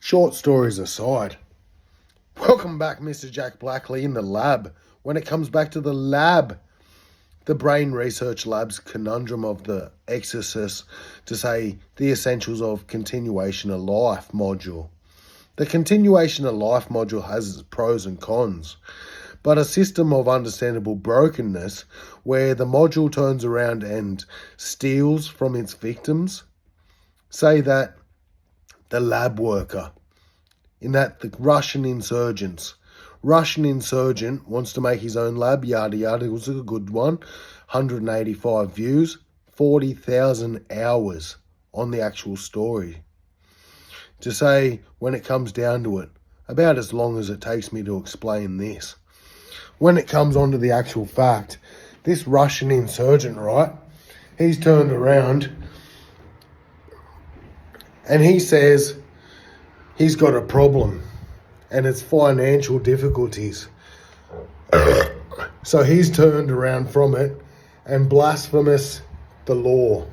Short stories aside, welcome back, Mr. Jack Blackley in the lab. When it comes back to the lab, the Brain Research Lab's conundrum of the exorcist, to say the essentials of continuation of life module. The continuation of life module has its pros and cons, but a system of understandable brokenness where the module turns around and steals from its victims. Say that the lab worker, in that the Russian insurgent wants to make his own lab, yada yada. It was a good one. 185 views, 40,000 hours on the actual story. To say, when it comes down to it, about as long as it takes me to explain this. When it comes on to the actual fact, this Russian insurgent, right, he's turned around and he says he's got a problem and it's financial difficulties. So he's turned around from it and blasphemous the law,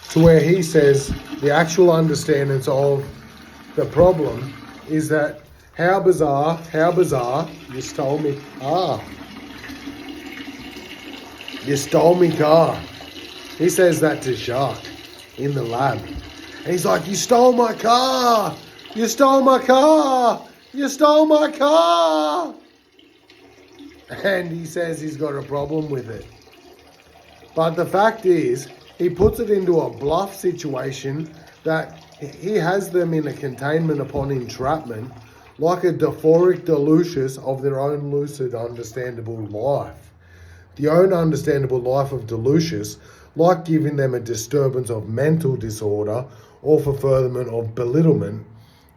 to where he says the actual understandings of the problem is that how bizarre, you stole me car. You stole me car. He says that to Jacques in the lab. And he's like, you stole my car! You stole my car! You stole my car! And he says he's got a problem with it. But the fact is, he puts it into a bluff situation that he has them in a containment upon entrapment, like a dephoric delucius of their own lucid understandable life. The own understandable life of delucius, like giving them a disturbance of mental disorder or fulfillment of belittlement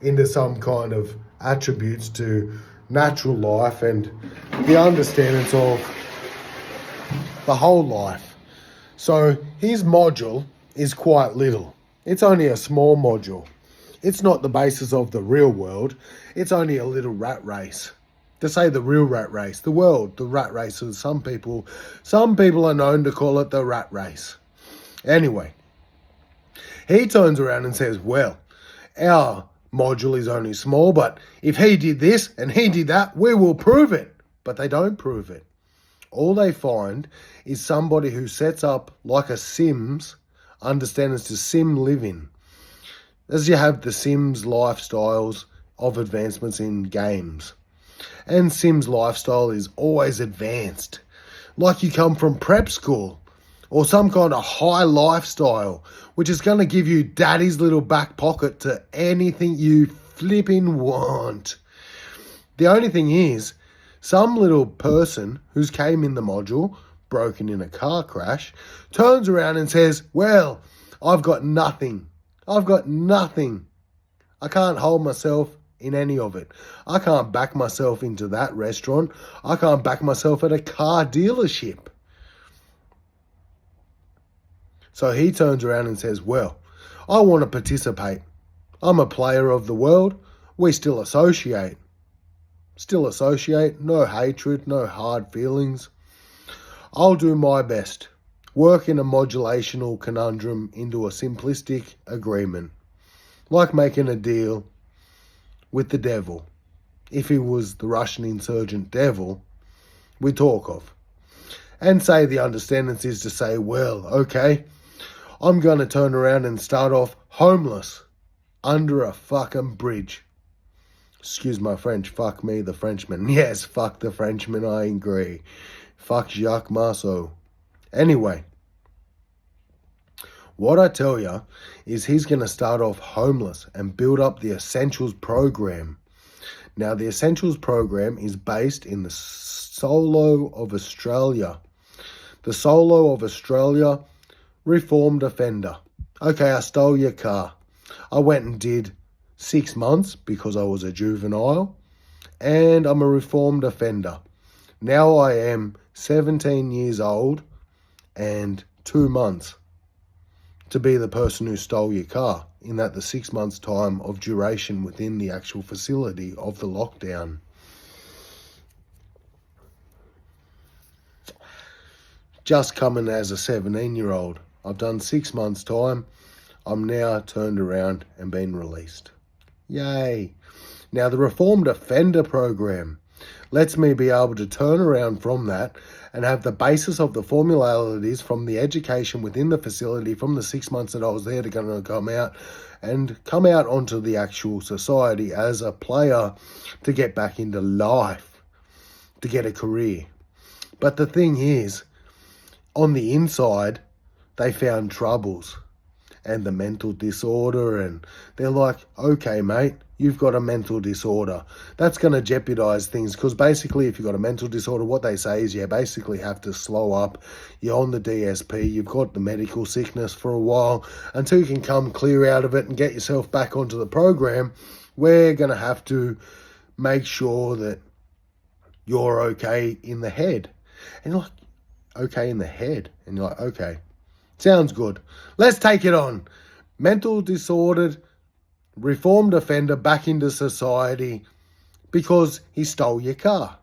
into some kind of attributes to natural life and the understandings of the whole life. So his module is quite little. It's only a small module. It's not the basis of the real world. It's only a little rat race. To say the real rat race, the world, the rat race, as some people are known to call it the rat race. Anyway, he turns around and says, well, our module is only small, but if he did this and he did that, we will prove it. But they don't prove it. All they find is somebody who sets up like a Sims, understands to sim living. As you have the Sims lifestyles of advancements in games. And Sims lifestyle is always advanced. Like you come from prep school or some kind of high lifestyle, which is going to give you daddy's little back pocket to anything you flipping want. The only thing is, some little person who's came in the module, broken in a car crash, turns around and says, well, I've got nothing. I've got nothing. I can't hold myself in any of it. I can't back myself into that restaurant. I can't back myself at a car dealership. So he turns around and says, well, I want to participate. I'm a player of the world. We still associate. No hatred, no hard feelings. I'll do my best. Work in a modulational conundrum into a simplistic agreement. Like making a deal with the devil. If he was the Russian insurgent devil we talk of. And say the understanding is to say, well, okay, I'm going to turn around and start off homeless under a fucking bridge. Excuse my French, fuck me, the Frenchman. Yes, fuck the Frenchman, I agree. Fuck Jacques Marceau. Anyway, what I tell you is he's going to start off homeless and build up the Essentials program. Now, the Essentials program is based in the Solo of Australia. The Solo of Australia, reformed offender. Okay, I stole your car. I went and did 6 months because I was a juvenile, and I'm a reformed offender. Now I am 17 years old and 2 months to be the person who stole your car, in that the 6 months time of duration within the actual facility of the lockdown. Just coming as a 17-year-old. I've done 6 months time. I'm now turned around and been released. Yay. Now, the Reformed Offender Program lets me be able to turn around from that and have the basis of the formalities from the education within the facility from the 6 months that I was there to come out and come out onto the actual society as a player to get back into life, to get a career. But the thing is, on the inside, they found troubles and the mental disorder, and they're like, okay, mate, you've got a mental disorder. That's going to jeopardize things, because basically if you've got a mental disorder, what they say is you basically have to slow up. You're on the DSP, you've got the medical sickness for a while until you can come clear out of it and get yourself back onto the program. We're going to have to make sure that you're okay in the head. And you're like, okay in the head? And you're like, okay, sounds good. Let's take it on. Mental disordered, reformed offender back into society because he stole your car.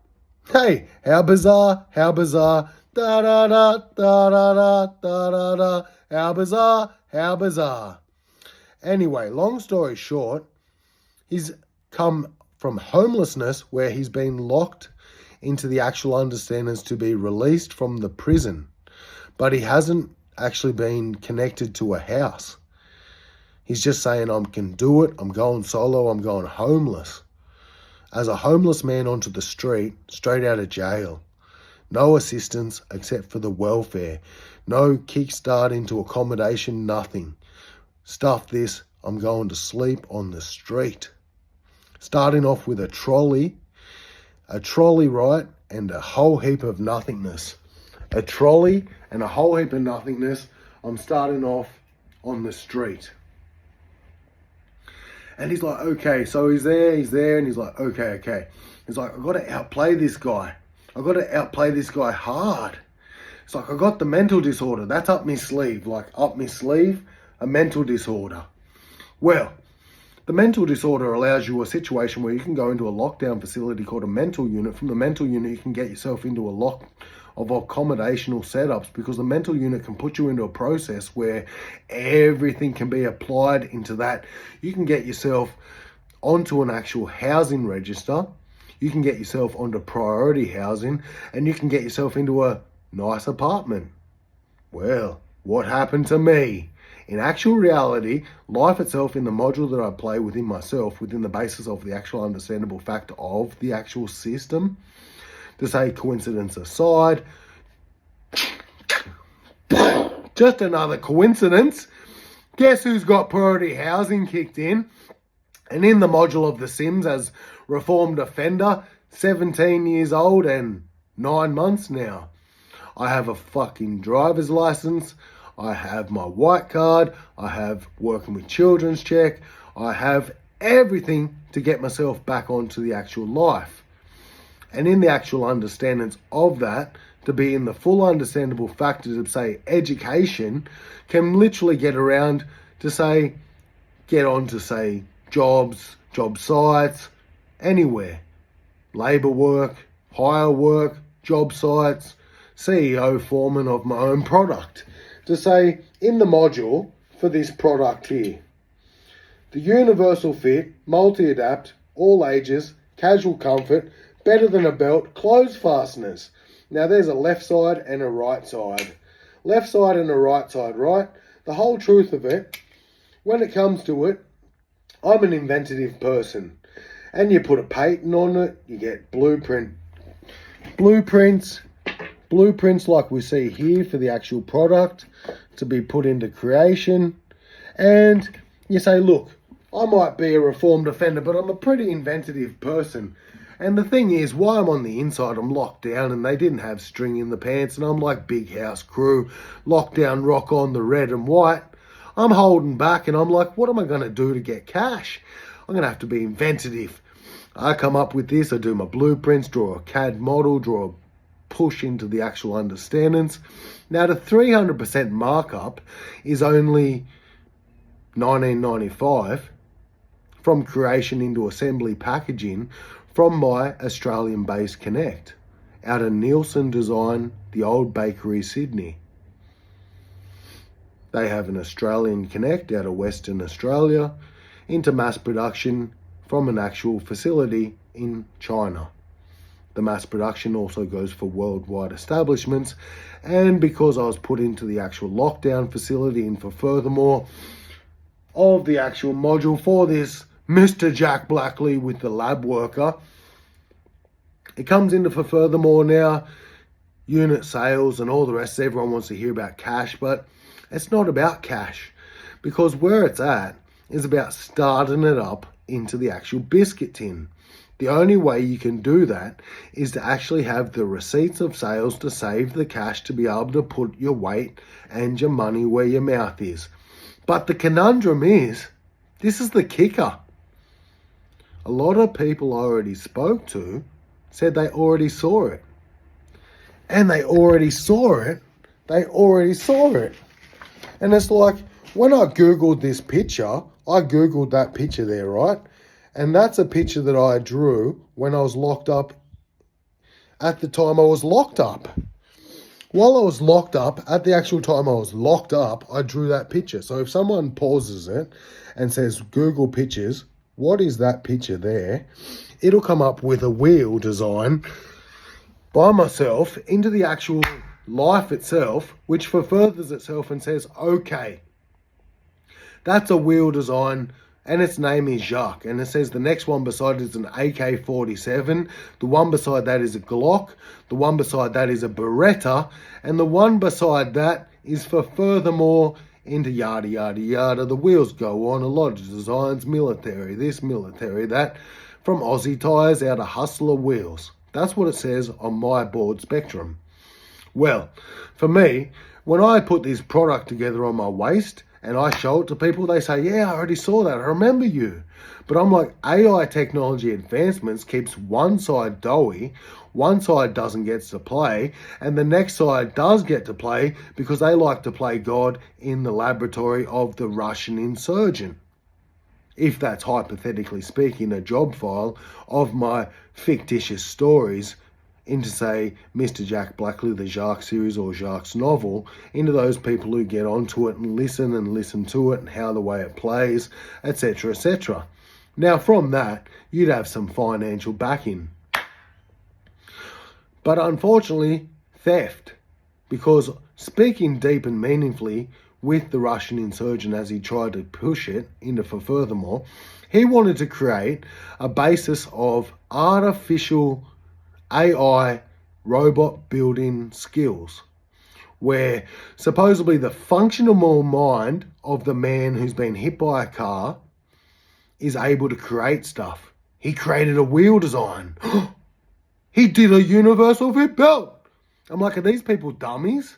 Hey, how bizarre, how bizarre. Da da da da da da da da da. How bizarre, how bizarre. Anyway, long story short, he's come from homelessness where he's been locked into the actual understandings to be released from the prison. But he hasn't actually been connected to a house. He's just saying, I can do it, I'm going solo, I'm going homeless. As a homeless man onto the street, straight out of jail. No assistance except for the welfare. No kickstart into accommodation, nothing. Stuff this, I'm going to sleep on the street. Starting off with a trolley, right, and a whole heap of nothingness. A trolley and a whole heap of nothingness. I'm starting off on the street. And he's like, okay, so he's there, and he's like, okay. He's like, I've got to outplay this guy. I've got to outplay this guy hard. It's like, I got the mental disorder. That's up my sleeve. Like, up my sleeve, a mental disorder. Well, the mental disorder allows you a situation where you can go into a lockdown facility called a mental unit. From the mental unit, you can get yourself into a lot of accommodational setups, because the mental unit can put you into a process where everything can be applied into that. You can get yourself onto an actual housing register. You can get yourself onto priority housing, and you can get yourself into a nice apartment. Well, what happened to me? In actual reality, life itself in the module that I play within myself, within the basis of the actual understandable fact of the actual system, to say coincidence aside, just another coincidence. Guess who's got priority housing kicked in? And in the module of The Sims as reformed offender, 17 years old and 9 months now. I have a fucking driver's license. I have my white card. I have working with children's check. I have everything to get myself back onto the actual life. And in the actual understandings of that, to be in the full understandable factors of, say, education, can literally get around to, say, get on to, say, jobs, job sites, anywhere. Labour work, hire work, job sites, CEO, foreman of my own product. To say, in the module for this product here, the universal fit, multi-adapt, all ages, casual comfort, better than a belt, clothes fasteners. Now there's a left side and a right side. Left side and a right side, right? The whole truth of it, when it comes to it, I'm an inventive person. And you put a patent on it, you get blueprints like we see here for the actual product to be put into creation. And you say, look, I might be a reformed offender, but I'm a pretty inventive person. And the thing is, why I'm on the inside, I'm locked down and they didn't have string in the pants and I'm like Big House Crew, lockdown rock on the red and white. I'm holding back and I'm like, what am I going to do to get cash? I'm going to have to be inventive. I come up with this, I do my blueprints, draw a CAD model, draw a push into the actual understandings. Now the 300% markup is only $19.95 from creation into assembly packaging from my Australian-based Connect out of Nielsen Design, the old bakery, Sydney. They have an Australian Connect out of Western Australia into mass production from an actual facility in China. The mass production also goes for worldwide establishments, and because I was put into the actual lockdown facility and for furthermore of the actual module for this Mr. Jack Blackley with the lab worker, it comes into for furthermore now unit sales and all the rest. Everyone wants to hear about cash, but it's not about cash, because where it's at is about starting it up into the actual biscuit tin. The only way you can do that is to actually have the receipts of sales to save the cash to be able to put your weight and your money where your mouth is. But the conundrum is, this is the kicker. A lot of people I already spoke to said they already saw it. And they already saw it. And it's like, when I Googled this picture, I Googled that picture there, right? And that's a picture that I drew when I was locked up at the time I was locked up. While I was locked up, at the actual time I was locked up, I drew that picture. So if someone pauses it and says, Google pictures, what is that picture there? It'll come up with a wheel design by myself into the actual life itself, which furthers itself and says, okay, that's a wheel design, and its name is Jacques. And it says the next one beside it is an AK-47. The one beside that is a Glock. The one beside that is a Beretta. And the one beside that is for furthermore into yada, yada, yada. The wheels go on. A lot of designs, military this, military that. From Aussie Tyres out of Hustler Wheels. That's what it says on my board spectrum. Well, for me, when I put this product together on my waist and I show it to people, they say, yeah, I already saw that. I remember you. But I'm like, AI technology advancements keeps one side doughy, one side doesn't get to play, and the next side does get to play because they like to play God in the laboratory of the Russian insurgent. If that's hypothetically speaking a job file of my fictitious stories into, say, Mr. Jack Blackley, the Jacques series or Jacques novel, into those people who get onto it and listen to it and how the way it plays, etc., etc. Now, from that, you'd have some financial backing. But unfortunately, theft. Because speaking deep and meaningfully with the Russian insurgent as he tried to push it into for furthermore, he wanted to create a basis of artificial AI robot building skills, where supposedly the functional mind of the man who's been hit by a car is able to create stuff. He created a wheel design. He did a universal fit belt. I'm like, are these people dummies?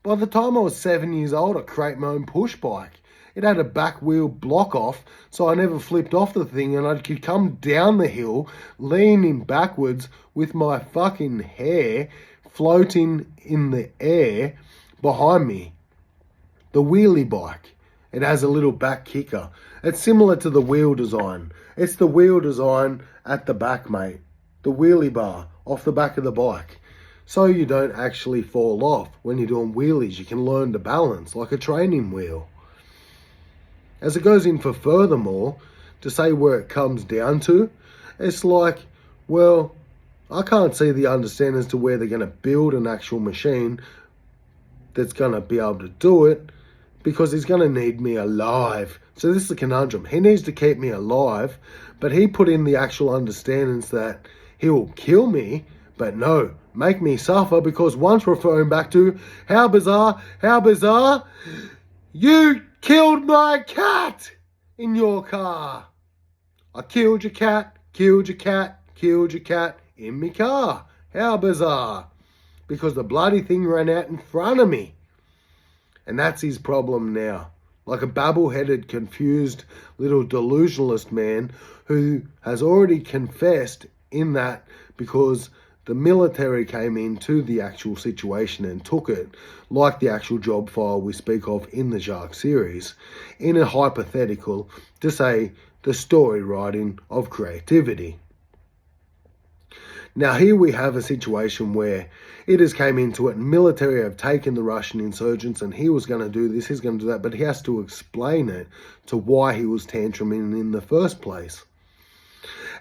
By the time I was 7 years old, I created my own push bike. It had a back wheel block off, so I never flipped off the thing, and I could come down the hill, leaning backwards with my fucking hair floating in the air behind me. The wheelie bike. It has a little back kicker. It's similar to the wheel design. It's the wheel design at the back, mate. The wheelie bar off the back of the bike. So you don't actually fall off when you're doing wheelies. You can learn to balance like a training wheel. As it goes in for furthermore, to say where it comes down to, it's like, well, I can't see the understanding as to where they're going to build an actual machine that's going to be able to do it, because he's going to need me alive. So this is the conundrum. He needs to keep me alive, but he put in the actual understandings that he will kill me, but no, make me suffer, because once referring back to how bizarre, you killed my cat in your car. I killed your cat in my car. How bizarre. Because the bloody thing ran out in front of me. And that's his problem now. Like a babble-headed, confused little delusionalist man who has already confessed in that, because the military came into the actual situation and took it, like the actual job file we speak of in the Jacques series, in a hypothetical to say the story writing of creativity. Now here we have a situation where it has came into it, military have taken the Russian insurgents and he was going to do this, he's going to do that, but he has to explain it to why he was tantruming in the first place.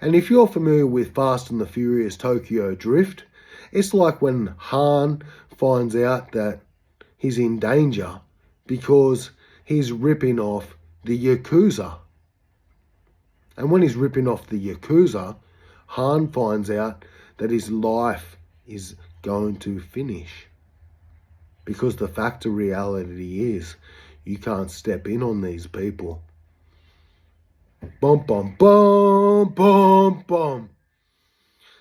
And if you're familiar with Fast and the Furious Tokyo Drift, it's like when Han finds out that he's in danger because he's ripping off the Yakuza. And when he's ripping off the Yakuza, Han finds out that his life is going to finish. Because the fact of reality is, you can't step in on these people. Bum, bum, bum, bum, bum.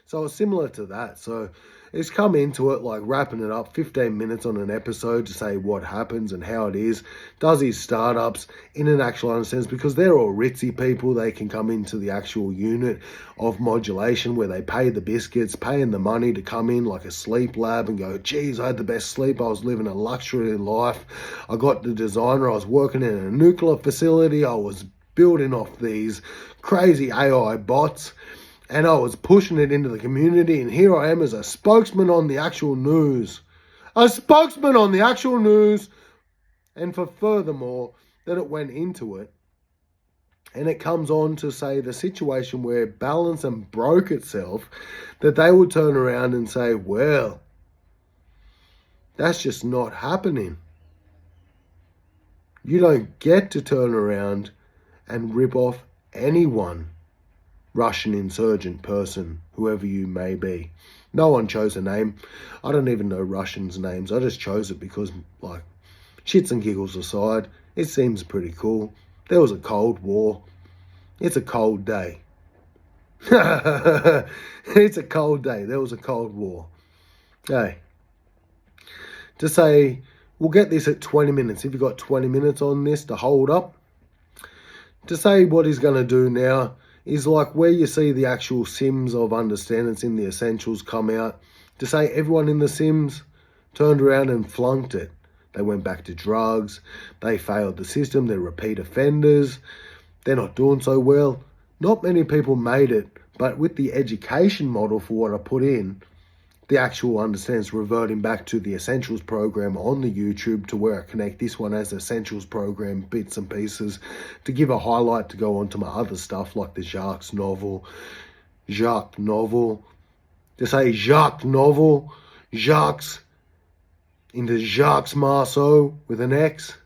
So it's similar to that. So it's come into it, like wrapping it up, 15 minutes on an episode to say what happens and how it is. Does his startups in an actual sense, because they're all ritzy people, they can come into the actual unit of modulation where they pay the biscuits, paying the money to come in like a sleep lab and go, geez, I had the best sleep. I was living a luxury life. I got the designer. I was working in a nuclear facility. I was building off these crazy AI bots. And I was pushing it into the community, and here I am as a spokesman on the actual news. A spokesman on the actual news. And for furthermore, that it went into it. And it comes on to say the situation where it balanced and broke itself, that they would turn around and say, well, that's just not happening. You don't get to turn around and rip off anyone. Russian insurgent person, whoever you may be. No one chose a name. I don't even know Russians' names. I just chose it because, like, shits and giggles aside, it seems pretty cool. There was a Cold War. It's a cold day. It's a cold day. There was a Cold War. Hey. To say, we'll get this at 20 minutes. If you've got 20 minutes on this to hold up. To say what he's going to do now is like where you see the actual Sims of Understandance in the Essentials come out. To say everyone in the Sims turned around and flunked it. They went back to drugs. They failed the system. They're repeat offenders. They're not doing so well. Not many people made it, but with the education model for what I put in, the actual Understandance reverting back to the Essentials program on the YouTube to where I connect this one as Essentials program, bits and pieces, to give a highlight to go on to my other stuff like the Jacques novel, to say Jacques novel, Jacques into Jacques Marceau with an X.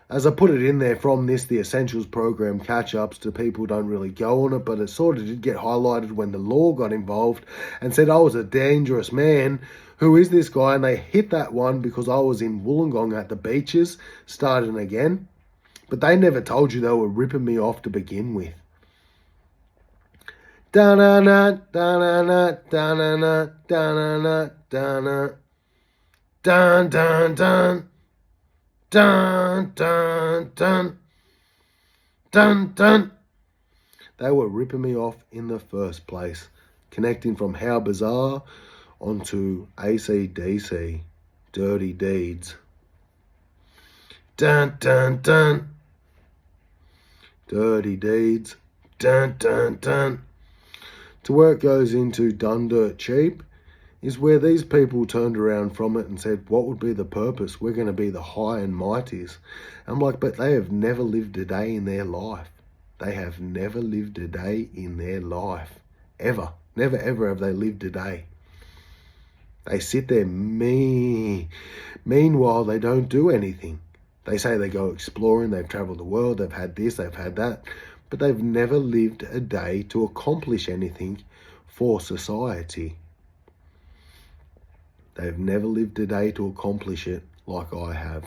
As I put it in there from this, the Essentials program catch-ups to people don't really go on it, but it sort of did get highlighted when the law got involved and said I was a dangerous man. Who is this guy? And they hit that one because I was in Wollongong at the beaches, starting again. But they never told you they were ripping me off to begin with. Da-na-na, da-na-na, da-na-na, da-na-na, da-na. Dun, dun, dun. Dun, dun, dun, dun, dun. They were ripping me off in the first place, connecting from How Bizarre onto AC/DC, Dirty Deeds. Dun, dun, dun. Dirty Deeds. Dun, dun, dun. To where it goes into Done Dirt Cheap, is where these people turned around from it and said, what would be the purpose? We're going to be the high and mighties. I'm like, but they have never lived a day in their life. They have never lived a day in their life. Ever. Never, ever have they lived a day. They sit there Meanwhile, they don't do anything. They say they go exploring, they've traveled the world, they've had this, they've had that, but they've never lived a day to accomplish anything for society. They've never lived a day to accomplish it like I have.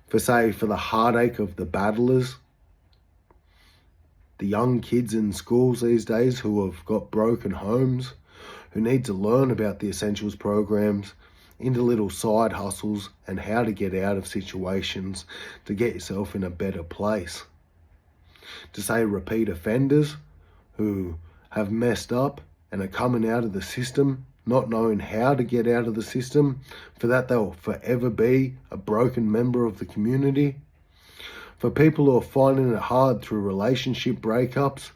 For the heartache of the battlers, the young kids in schools these days who have got broken homes, who need to learn about the Essentials programs, into little side hustles and how to get out of situations to get yourself in a better place. To say repeat offenders who have messed up and are coming out of the system, not knowing how to get out of the system, for that they'll forever be a broken member of the community. For people who are finding it hard through relationship breakups,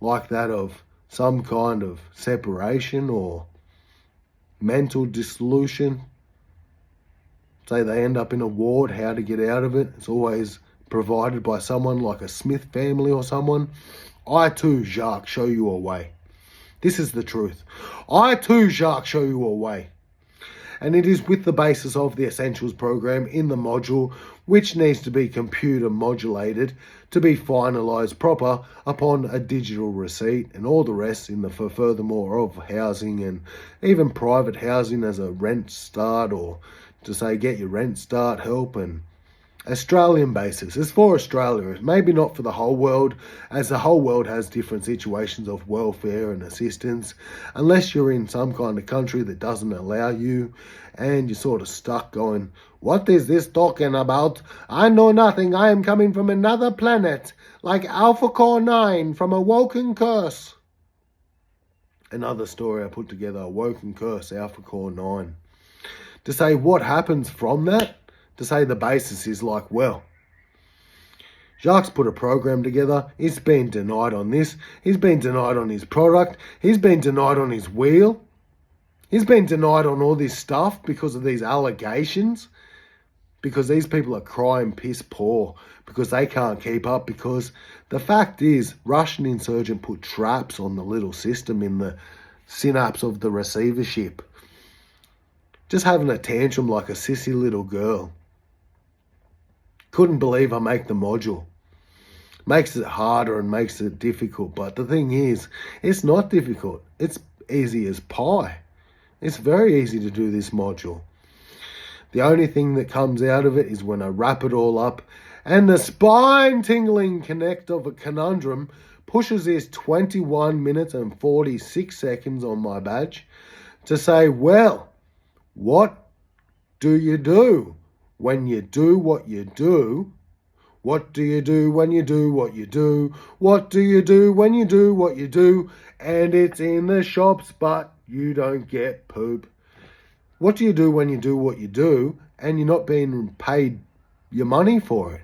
like that of some kind of separation or mental dissolution. Say they end up in a ward, how to get out of it. It's always provided by someone like a Smith family or someone. I too, Jacques, show you a way. This is the truth. I too, Jacques, show you a way. And it is with the basis of the Essentials program in the module, which needs to be computer modulated to be finalised proper upon a digital receipt, and all the rest in the furthermore of housing and even private housing as a rent start, or to say get your rent start help, and Australian basis. It's for Australia, maybe not for the whole world, as the whole world has different situations of welfare and assistance, unless you're in some kind of country that doesn't allow you, and you're sort of stuck going, what is this talking about? I know nothing. I am coming from another planet, like Alpha Core 9 from a Woken Curse. Another story I put together, a Woken Curse, Alpha Core 9. To say what happens from that, to say the basis is like, well, Jacques put a program together. He's been denied on this. He's been denied on his product. He's been denied on his wheel. He's been denied on all this stuff because of these allegations. Because these people are crying piss poor. Because they can't keep up. Because the fact is, Russian insurgent put traps on the little system in the synapse of the receivership. Just having a tantrum like a sissy little girl. Couldn't believe I make the module. Makes it harder and makes it difficult. But the thing is, it's not difficult. It's easy as pie. It's very easy to do this module. The only thing that comes out of it is when I wrap it all up and the spine-tingling connect of a conundrum pushes this 21 minutes and 46 seconds on my badge to say, well, what do you do when you do what you do? What do you do when you do what you do? What do you do when you do what you do? And it's in the shops, but you don't get poop. What do you do when you do what you do and you're not being paid your money for it?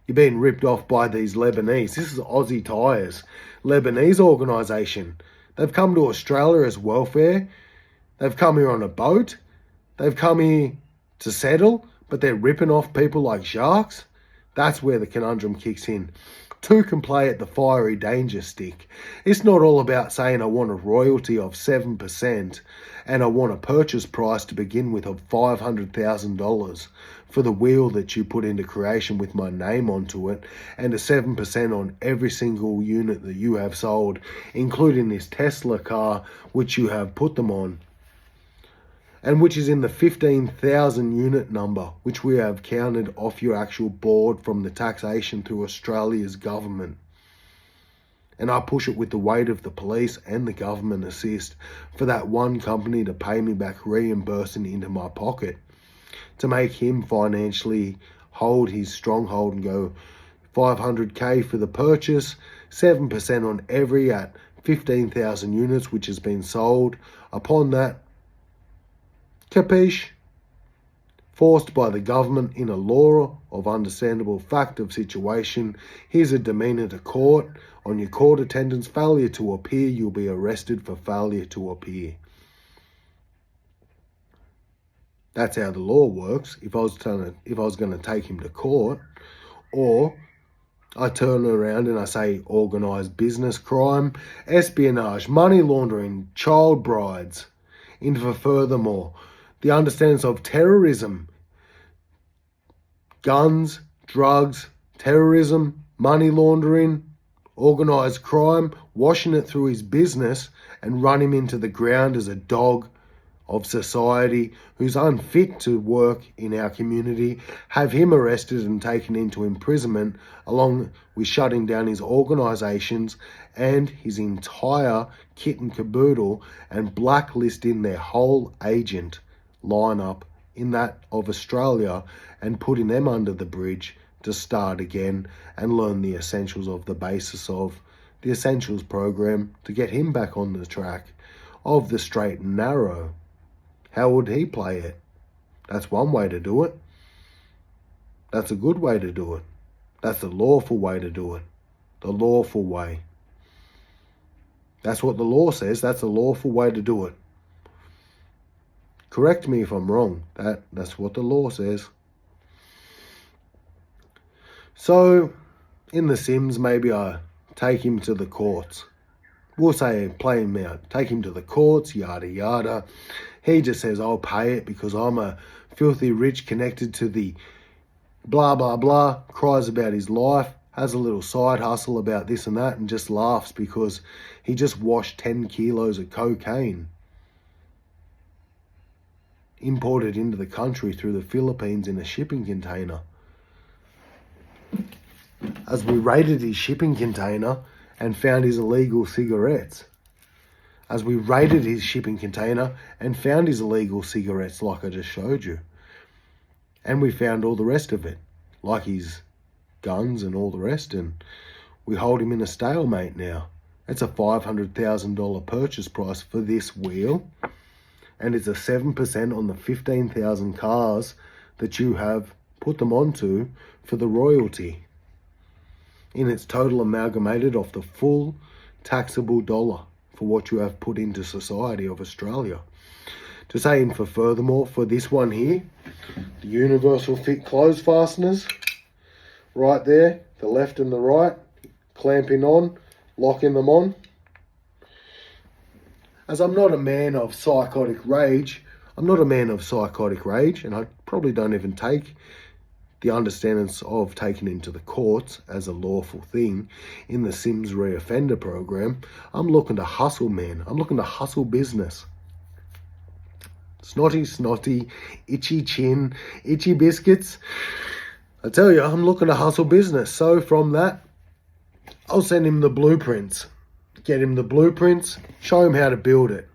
You're being ripped off by these Lebanese. This is Aussie Tyres, Lebanese organisation. They've come to Australia as welfare. They've come here on a boat. They've come here to settle, but they're ripping off people like Jacques. That's where the conundrum kicks in. Two can play at the fiery danger stick. It's not all about saying I want a royalty of 7% and I want a purchase price to begin with of $500,000 for the wheel that you put into creation with my name onto it, and a 7% on every single unit that you have sold, including this Tesla car which you have put them on, and which is in the 15,000 unit number, which we have counted off your actual board from the taxation through Australia's government. And I push it with the weight of the police and the government assist for that one company to pay me back, reimbursing into my pocket, to make him financially hold his stronghold and go 500k for the purchase, 7% on every at 15,000 units which has been sold. Upon that, capiche? Forced by the government in a law of understandable fact of situation. Here's a demeanour to court. On your court attendance, failure to appear, you'll be arrested for failure to appear. That's how the law works. If I was going to take him to court, or I turn around and I say organised business crime, espionage, money laundering, child brides, into furthermore, the understandings of terrorism, guns, drugs, terrorism, money laundering, organised crime, washing it through his business and run him into the ground as a dog of society who's unfit to work in our community, have him arrested and taken into imprisonment, along with shutting down his organisations and his entire kit and caboodle, and blacklisting their whole agent lineup in that of Australia and putting them under the bridge to start again and learn the essentials of the basis of the Essentials program to get him back on the track of the straight and narrow. How would he play it? That's one way to do it. That's a good way to do it. That's the lawful way to do it. The lawful way. That's what the law says. That's the lawful way to do it. Correct me if I'm wrong. That's what the law says. So, in The Sims, maybe I take him to the courts. We'll say play him out. Take him to the courts, yada yada. He just says, I'll pay it because I'm a filthy rich connected to the blah, blah, blah. Cries about his life. Has a little side hustle about this and that and just laughs because he just washed 10 kilos of cocaine imported into the country through the Philippines in a shipping container. As we raided his shipping container and found his illegal cigarettes. As we raided his shipping container and found his illegal cigarettes like I just showed you. And we found all the rest of it, like his guns and all the rest, and we hold him in a stalemate now. It's a $500,000 purchase price for this wheel, and it's a 7% on the 15,000 cars that you have put them onto for the royalty. In its total amalgamated off the full taxable dollar for what you have put into society of Australia. To say in for furthermore, for this one here, the universal fit clothes fasteners, right there, the left and the right, clamping on, locking them on. As I'm not a man of psychotic rage, and I probably don't even take the understandings of taking into the courts as a lawful thing in the Sims reoffender program. I'm looking to hustle, man. I'm looking to hustle business. Snotty, itchy chin, itchy biscuits. I tell you, I'm looking to hustle business. So from that, I'll send him the blueprints. Get him the blueprints, show him how to build it.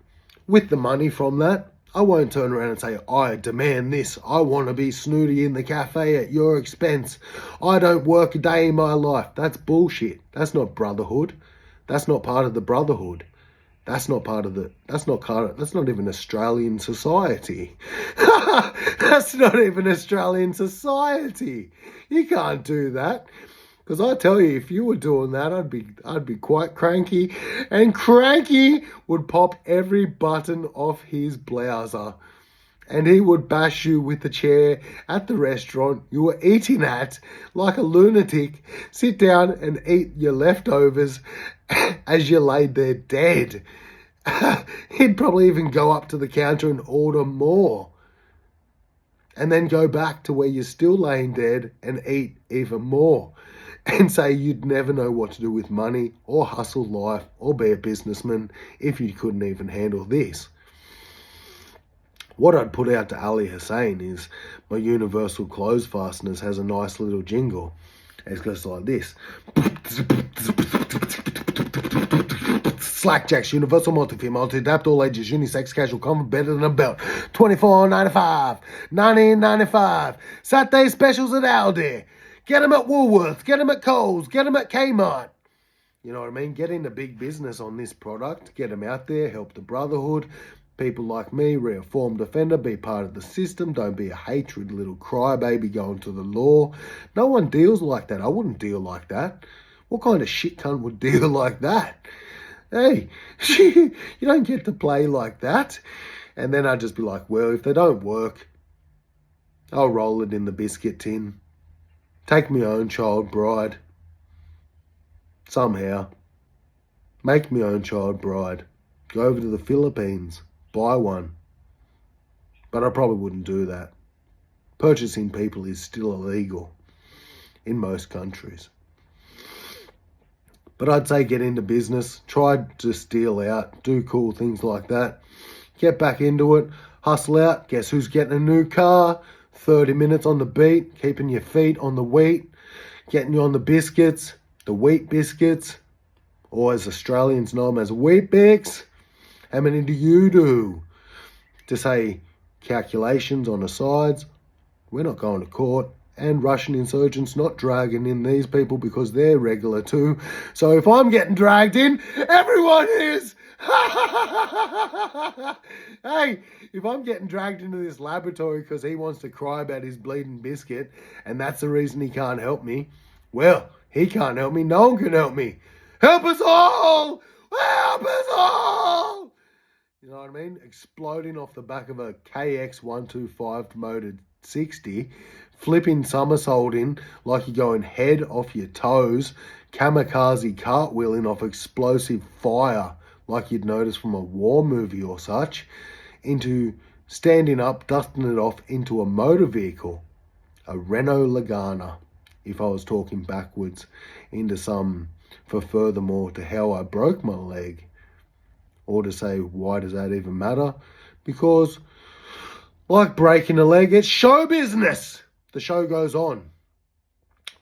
With the money from that, I won't turn around and say, I demand this. I want to be snooty in the cafe at your expense. I don't work a day in my life. That's bullshit. That's not brotherhood. That's not part of the brotherhood. That's not even Australian society. That's not even Australian society. You can't do that. Because I tell you, if you were doing that, I'd be quite cranky. And cranky would pop every button off his blouser. And he would bash you with the chair at the restaurant you were eating at like a lunatic. Sit down and eat your leftovers as you laid there dead. He'd probably even go up to the counter and order more. And then go back to where you're still laying dead and eat even more. And say you'd never know what to do with money or hustle life or be a businessman if you couldn't even handle this. What I'd put out to Ali Hussein is my universal clothes fasteners has a nice little jingle. It goes like this. Slackjacks, universal multi-fit, multi-adapt, all ages, unisex, casual, comfort, better than a belt. $24.95, $19.95. Saturday specials at Aldi. Get them at Woolworths, get them at Coles, get them at Kmart. You know what I mean? Get into big business on this product. Get them out there, help the brotherhood. People like me, reformed offender, be part of the system. Don't be a hatred little crybaby going to the law. No one deals like that. I wouldn't deal like that. What kind of shit cunt would deal like that? Hey, you don't get to play like that. And then I'd just be like, well, if they don't work, I'll roll it in the biscuit tin. Take my own child bride. Somehow. Make my own child bride. Go over to the Philippines. Buy one. But I probably wouldn't do that. Purchasing people is still illegal in most countries. But I'd say get into business. Try to steal out. Do cool things like that. Get back into it. Hustle out. Guess who's getting a new car? 30 minutes on the beat, keeping your feet on the wheat, getting you on the biscuits, the wheat biscuits, or as Australians know them as wheat bix. How many do you do? To say calculations on the sides, we're not going to court, and Russian insurgents not dragging in these people because they're regular too. So if I'm getting dragged in, everyone is. Hey, if I'm getting dragged into this laboratory because he wants to cry about his bleeding biscuit and that's the reason he can't help me, well, he can't help me. No one can help me. Help us all! Help us all! You know what I mean? Exploding off the back of a KX125 motored 60, flipping somersaulting like you're going head off your toes, kamikaze cartwheeling off explosive fire like you'd notice from a war movie or such, into standing up, dusting it off into a motor vehicle, a Renault Lagana, if I was talking backwards into some, for furthermore to how I broke my leg. Or to say, why does that even matter? Because, like breaking a leg, it's show business. The show goes on.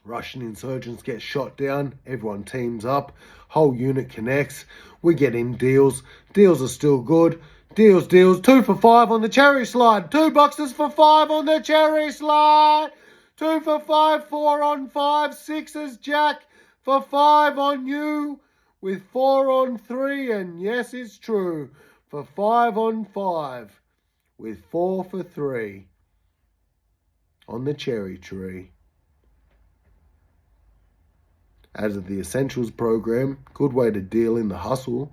Russian insurgents get shot down. Everyone teams up. Whole unit connects. We get in deals. Deals are still good. Deals. 2 for $5 on the cherry slide. 2 boxes for $5 on the cherry slide. 2 for $5, 4 on 5. 6s, Jack, for $5 on you. With 4 on 3, and yes, it's true, for 5 on 5, with 4 for 3 on the cherry tree. As of the Essentials program, good way to deal in the hustle,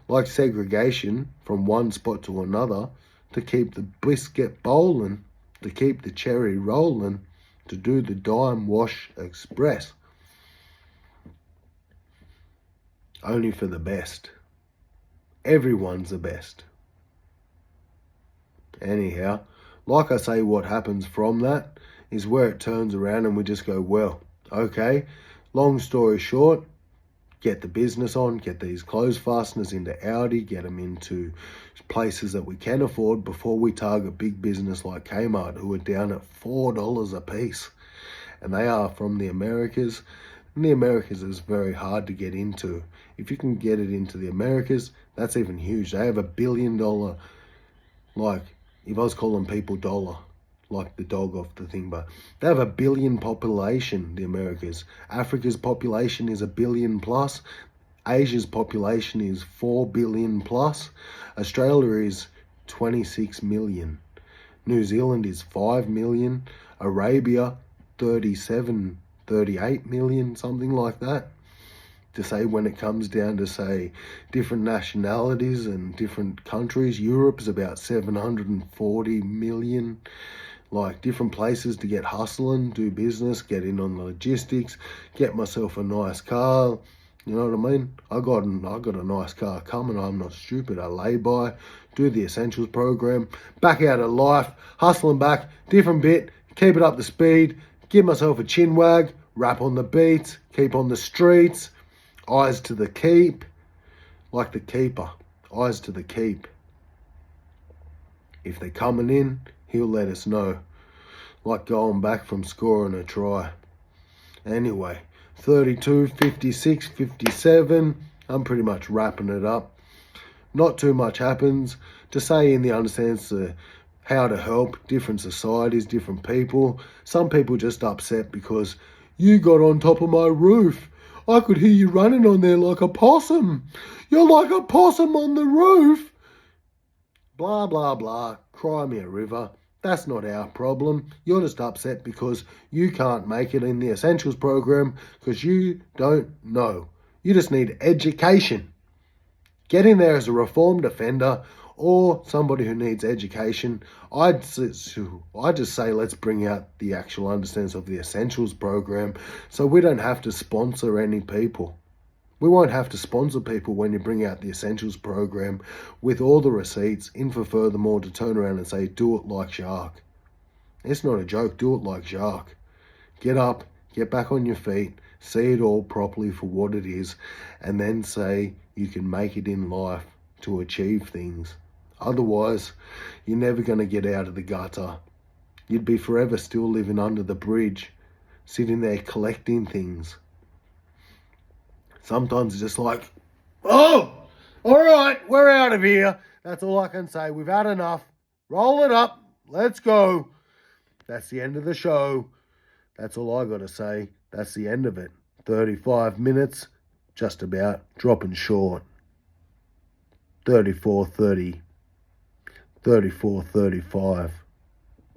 like segregation from one spot to another, to keep the biscuit bowling, to keep the cherry rolling, to do the dime wash express. Only for the best. Everyone's the best. Anyhow, like I say, what happens from that is where it turns around and we just go, well, okay, long story short, get the business on, get these clothes fasteners into Audi, get them into places that we can afford before we target big business like Kmart, who are down at $4 a piece. And they are from the Americas. And the Americas is very hard to get into. If you can get it into the Americas, that's even huge. They have $1 billion, like, if I was calling people dollar, like the dog off the thing, but they have 1 billion population, the Americas. Africa's population is 1 billion plus. Asia's population is 4 billion plus. Australia is 26 million. New Zealand is 5 million. Arabia, 38 million, something like that. To say when it comes down to, say, different nationalities and different countries, Europe's about 740 million. Like different places to get hustling, do business, get in on the logistics, get myself a nice car. You know what I mean? I got a nice car coming. I'm not stupid. I lay by, do the Essentials program, back out of life, hustling back, different bit, keep it up to speed, give myself a chin wag, rap on the beats, keep on the streets, eyes to the keep, like the keeper, eyes to the keep. If they're coming in, he'll let us know, like going back from scoring a try. Anyway, 32, 56, 57, I'm pretty much wrapping it up. Not too much happens. To say in the understands how to help different societies, different people. Some people just upset because you got on top of my roof. I could hear you running on there like a possum. You're like a possum on the roof. Blah, blah, blah. Cry me a river. That's not our problem. You're just upset because you can't make it in the Essentials program because you don't know. You just need education. Get in there as a reformed offender or somebody who needs education. I just say let's bring out the actual understanding of the Essentials program so we don't have to sponsor any people. We won't have to sponsor people when you bring out the Essentials program with all the receipts in for furthermore to turn around and say, do it like Jacques. It's not a joke, do it like Jacques. Get up, get back on your feet, see it all properly for what it is, and then say you can make it in life to achieve things. Otherwise, you're never going to get out of the gutter. You'd be forever still living under the bridge, sitting there collecting things. Sometimes it's just like, oh, all right, we're out of here. That's all I can say. We've had enough. Roll it up. Let's go. That's the end of the show. That's all I got to say. That's the end of it. 35 minutes, just about dropping short. 34:30. 34:35.